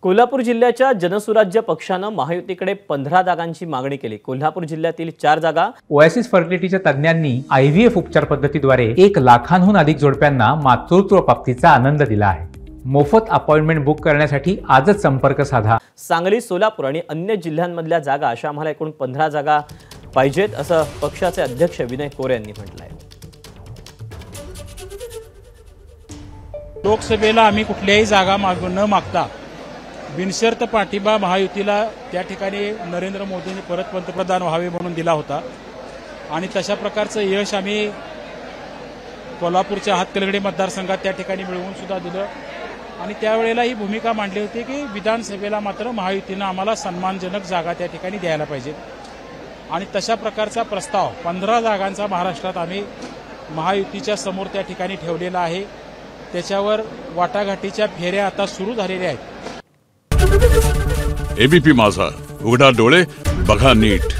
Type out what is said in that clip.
कोल्हापूर जिल्ह्याच्या जनसुराज्य पक्षानं महायुतीकडे 15 जागांची मागणी केली। कोल्हापूर जिल्ह्यातील 4 जागा ओएसिस फर्टिलिटीच्या तज्ञांनी IVF उपचार पद्धतीद्वारे 1 लाखांहून अधिक जोडप्यांना मातृत्व प्राप्तीचा आनंद दिला आहे। मोफत अपॉइंटमेंट बुक करण्यासाठी आजच संपर्क साधा। सांगली, सोलापूर आणि अन्य जिल्ह्यांमधल्या जागा अशा आम्हाला एकूण 15 जागा पाहिजेत असं पक्षाचे अध्यक्ष विनय कोरे यांनी म्हटलं आहे। लोकसभेला आम्ही कुठल्याही जागा न मागता बिनशर्त पाठिंबा महायुतीला त्या ठिकाणी नरेंद्र मोदींनी परत पंतप्रधान व्हावे म्हणून दिला होता आणि तशा प्रकारचं यश आम्ही कोल्हापूरच्या हातकलगडी मतदारसंघात त्या ठिकाणी मिळवून सुद्धा दिलं आणि त्यावेळेला ही भूमिका मांडली होती की विधानसभेला मात्र महायुतीनं आम्हाला सन्मानजनक जागा त्या ठिकाणी द्यायला पाहिजेत आणि तशा प्रकारचा प्रस्ताव 15 जागांचा महाराष्ट्रात आम्ही महायुतीच्या समोर त्या ठिकाणी ठेवलेला आहे। त्याच्यावर वाटाघाटीच्या फेऱ्या आता सुरू झालेल्या आहेत। एबीपी माझा, उघडा डोळे बघा नीट।